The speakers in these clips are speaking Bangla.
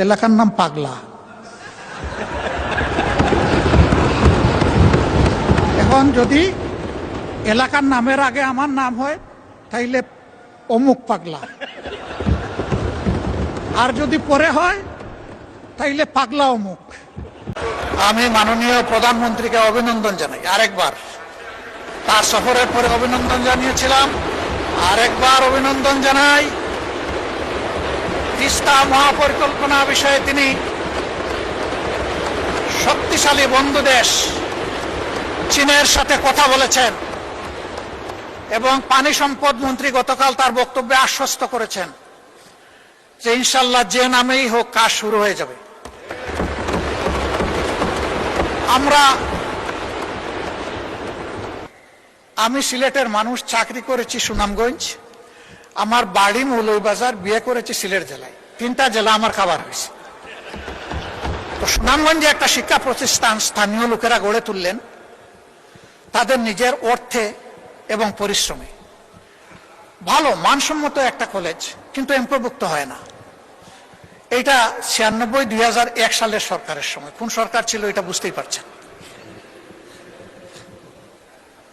এলাকার নাম পাগলা। এখন যদি এলাকার নামের আগে আমার নাম হয় তাইলে অমুক পাগলা, আর যদি পরে হয় তাইলে পাগলা অমুক। আমি মাননীয় প্রধানমন্ত্রীকে অভিনন্দন জানাই আরেকবার। তার সফরের পরে অভিনন্দন জানিয়েছিলাম, আরেকবার অভিনন্দন জানাই। তিস্তা মহাপরিকল্পনা বিষয়ে তিনি শক্তিশালী বন্ধু দেশ চীনের সাথে কথা বলেছেন এবং পানি সম্পদ মন্ত্রী গতকাল তার বক্তব্যে আশ্বস্ত করেছেন যে ইনশাল্লাহ যে নামেই হোক কাজ শুরু হয়ে যাবে। আমি সিলেটের মানুষ, চাকরি করেছি সুনামগঞ্জ, আমার বাড়ি মৌলভীবাজার, বিয়ে করেছি সিলেট জেলায়। 3টা জেলা আমার খাবার হয়েছে। তো সুনামগঞ্জে একটা শিক্ষা প্রতিষ্ঠান স্থানীয় লোকেরা গড়ে তুললেন তাদের নিজের অর্থে এবং পরিশ্রমে। ভালো মানসম্মত একটা কলেজ, কিন্তু এমপিওভুক্ত হয় না। এটা 96-2001 সালের সরকারের সময়। কোন সরকার ছিল এটা বুঝতেই পারছেন।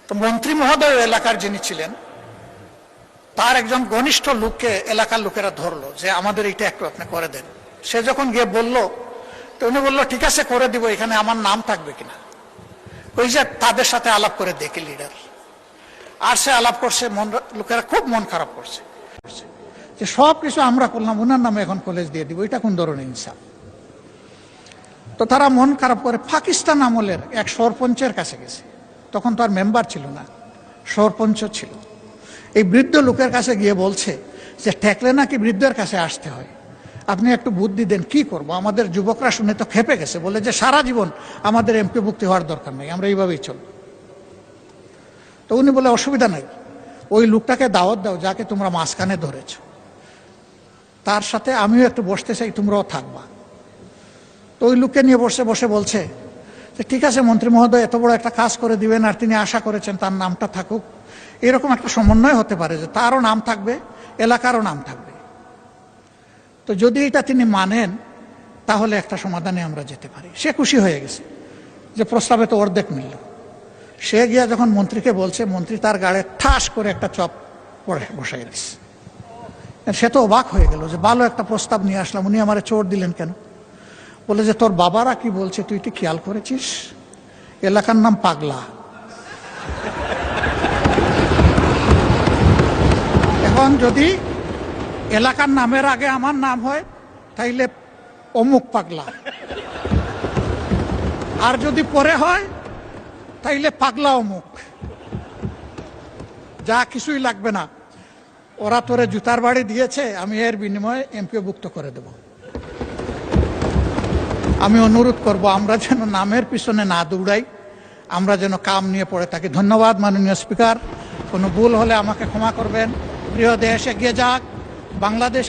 তো মন্ত্রী মহোদয় এলাকার যিনি ছিলেন তার একজন ঘনিষ্ঠ লোককে এলাকার লোকেরা ধরলো যে আমাদের এটা একটু আপনি করে দেন। সে যখন গিয়ে বলল, তো উনি বললো ঠিক আছে করে দিব, এখানে আমার নাম থাকবে কিনা। ওই যে তাদের সাথে আলাপ করে দেখি লিডার, আর সে আলাপ করছে, লোকেরা খুব মন খারাপ করছে যে সব কিছু আমরা করলাম, ওনার নামে এখন কলেজ দিয়ে দিব, এটা কোন ধরনের ইনসাফ। তো তারা মন খারাপ করে পাকিস্তান আমলের এক সরপঞ্চের কাছে গেছে। তখন তো আর মেম্বার ছিল না, সরপঞ্চ ছিল। এই বৃদ্ধ লোকের কাছে গিয়ে বলছে যে ঠেকলে নাকি বৃদ্ধের কাছে আসতে হয়, আপনি একটু বুদ্ধি দেন, কি করব। আমাদের যুবকরা শুনে তো খেপে গেছে, বলে যে সারা জীবন আমাদের এমপিভুক্তি হওয়ার দরকার নেই, আমরা এইভাবেই চলব। তো উনি বলে অসুবিধা নাই, ওই লোকটাকে দাওয়াত দাও যাকে তোমরা মাঝখানে ধরেছ, তার সাথে আমিও একটু বসতে চাই, তোমরাও থাকবা। তো ওই লোককে নিয়ে বসে বলছে যে ঠিক আছে মন্ত্রী মহোদয় এত বড় একটা কাজ করে দিবেন, আর তিনি আশা করেছেন তার নামটা থাকুক, এরকম একটা সমন্বয় হতে পারে যে তারও নাম থাকবে, এলাকারও নাম থাকবে। তো যদি এটা তিনি মানেন তাহলে একটা সমাধানে আমরা যেতে পারি। সে খুশি হয়ে গেছে যে প্রস্তাবে তো অর্ধেক মিলল। সে গিয়া যখন মন্ত্রীকে বলছে, মন্ত্রী তার গাড়ে ঠাস করে একটা চপ পড়ে বসাই দিচ্ছে। সে তো অবাক হয়ে গেল যে ভালো একটা প্রস্তাব নিয়ে আসলাম, উনি আমারে চোট দিলেন কেন। বলে যে তোর বাবারা কি বলছে তুই কি খেয়াল করেছিস, এলাকার নাম পাগলা। এখন যদি এলাকার নামের আগে আমার নাম হয় তাইলে অমুক পাগলা, আর যদি পরে হয় তাইলে পাগলা অমুক। যা কিছুই লাগবে না, ওরা তোরে জুতার বাড়ি দিয়েছে, আমি এর বিনিময়ে এমপিওভুক্ত করে দেব। আমি অনুরোধ করব আমরা যেন নামের পিছনে না দৌড়াই, আমরা যেন কাম নিয়ে পড়ে থাকি। ধন্যবাদ মাননীয় স্পিকার। কোনো ভুল হলে আমাকে ক্ষমা করবেন। প্রিয় দেশ এগিয়ে যাক, বাংলাদেশ